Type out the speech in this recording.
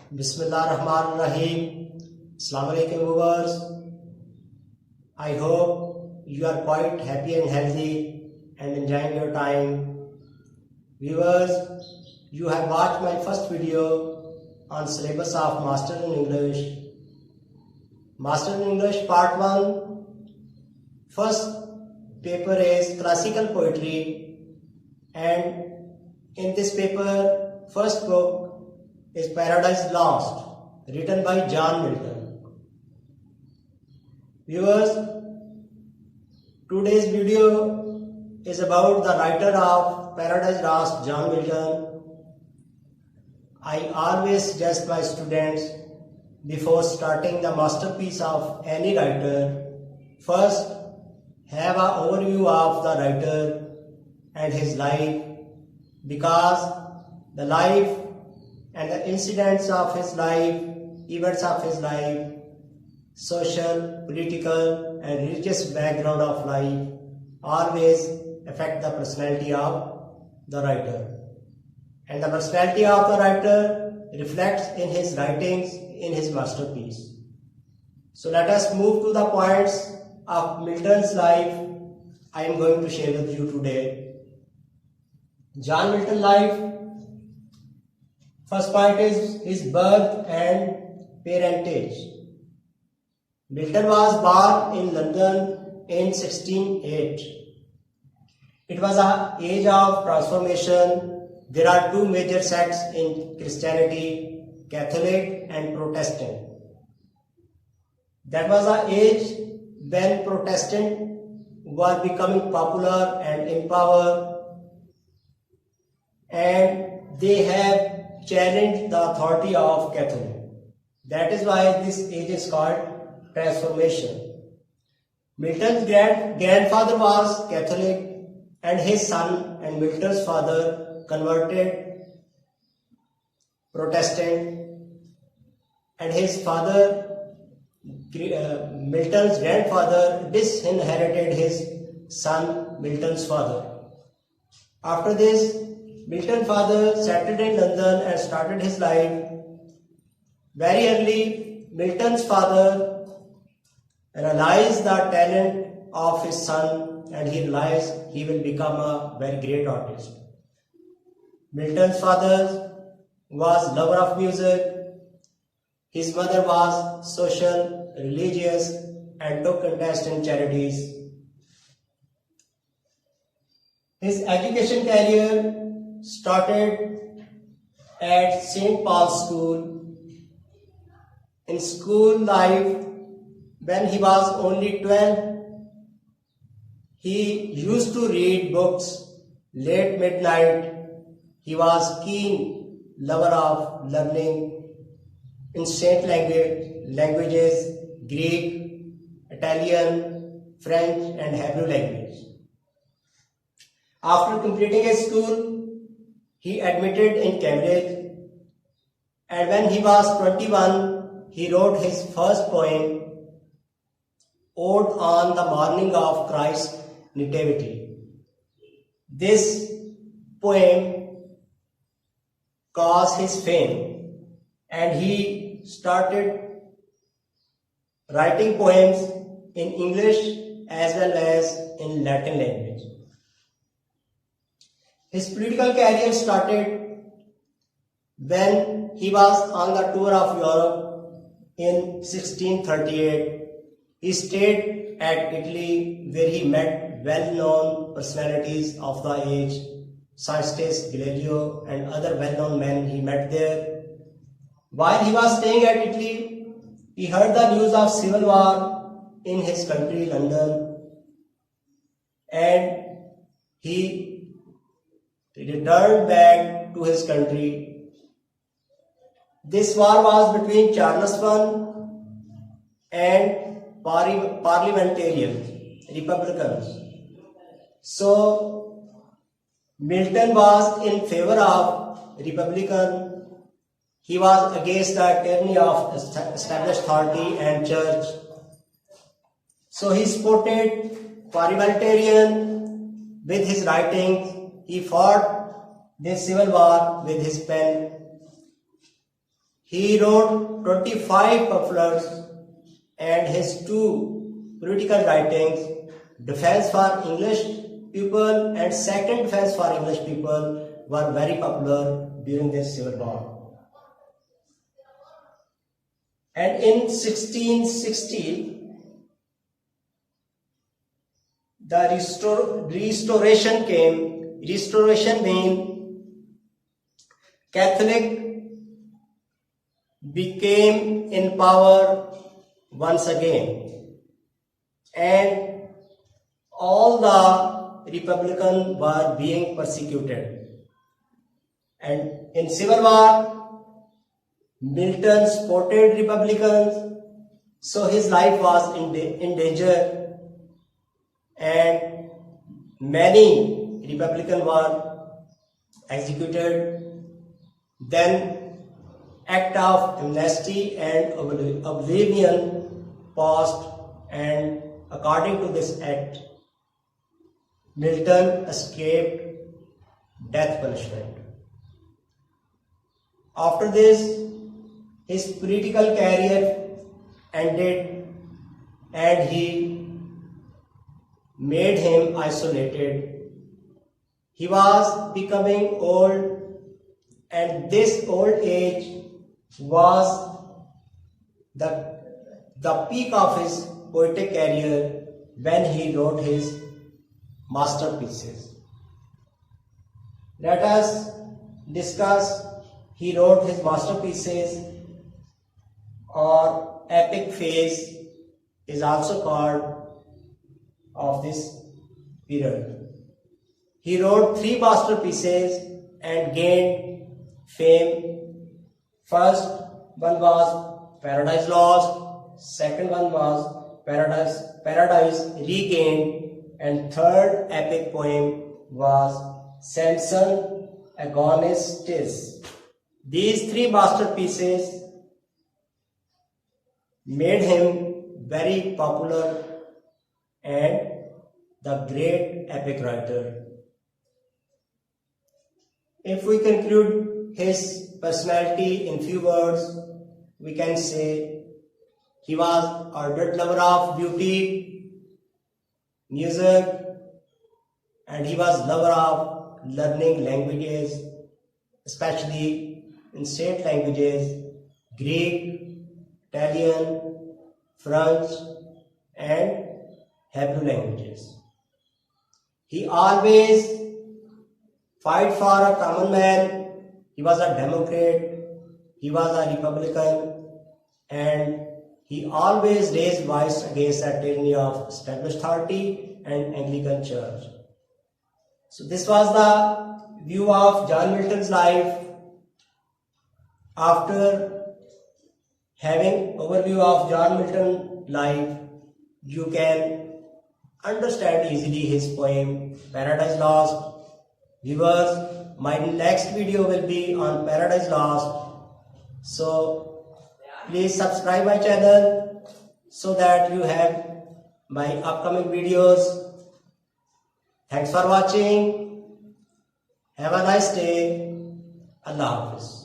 Bismillahirrahmanirrahim. Assalamu alaikum viewers. I hope you are quite happy and healthy and enjoying your time. Viewers, you have watched my first video on syllabus of Master in English. Master in English Part 1. First paper is Classical Poetry, and in this paper, first book is Paradise Lost, written by John Milton. Viewers, today's video is about the writer of Paradise Lost, John Milton. I always suggest my students, before starting the masterpiece of any writer, first have an overview of the writer and his life, because the life and the incidents of his life, events of his life, social, political and religious background of life always affect the personality of the writer. And the personality of the writer reflects in his writings, in his masterpiece. So let us move to the points of Milton's life I am going to share with you today. John Milton life. First point is his birth and parentage. Milton was born in London in 1608. It was an age of transformation. There are two major sects in Christianity, Catholic and Protestant. That was an age when Protestants were becoming popular and in power, and they have challenged the authority of Catholic. That is why this age is called transformation. Milton's grandfather was Catholic, and his son and Milton's father converted Protestant, and his father, Milton's grandfather, disinherited his son Milton's father. After this, Milton's father settled in London and started his life. Very early, Milton's father realized the talent of his son, and he realized he will become a very great artist. Milton's father was lover of music. His mother was social, religious, and took interest in charities. His education career started at St. Paul's School. In school life, when he was only 12, he used to read books late midnight. He was keen lover of learning ancient languages, Greek, Italian, French and Hebrew language. After completing his school, he admitted in Cambridge, and when he was 21, he wrote his first poem, Ode on the Morning of Christ's Nativity. This poem caused his fame, and he started writing poems in English as well as in Latin language. His political career started when he was on the tour of Europe in 1638. He stayed at Italy, where he met well-known personalities of the age, Scientists Galileo and other well-known men he met there. While he was staying at Italy, he heard the news of civil war in his country, London, and he returned back to his country. This war was between Charles I and parliamentarians, Republicans. So Milton was in favor of Republican. He was against the tyranny of established authority and church. So he supported parliamentarian with his writings. He fought this civil war with his pen. He wrote 25 pamphlets, and his two political writings, Defense for English People and Second Defense for English People, were very popular during this civil war. And in 1660, the restoration came. Restoration means Catholic became in power once again, and all the Republicans were being persecuted. And in Civil War, Milton supported Republicans, so his life was in danger, and many Republicans were executed. Then Act of Amnesty and Oblivion passed, and according to this act, Milton escaped death punishment. After this, his political career ended, and he made him isolated. He was becoming old, and this old age was the peak of his poetic career when he wrote his masterpieces. Let us discuss. He wrote his masterpieces, or epic phase is also called of this period. He wrote 3 masterpieces and gained fame. First one was Paradise Lost, second one was Paradise Regained, and third epic poem was Samson Agonistes. These 3 masterpieces made him very popular and the great epic writer. If we conclude his personality in few words, we can say he was ardent lover of beauty, music, and he was lover of learning languages, especially in state languages, Greek, Italian, French, and Hebrew languages. He always fight for a common man. He was a Democrat, he was a Republican, and he always raised voice against the tyranny of established authority and Anglican Church. So this was the view of John Milton's life. After having overview of John Milton's life, you can understand easily his poem Paradise Lost. Viewers, my next video will be on Paradise Lost. So please subscribe my channel so that you have my upcoming videos. Thanks for watching. Have a nice day. Allah Hafiz.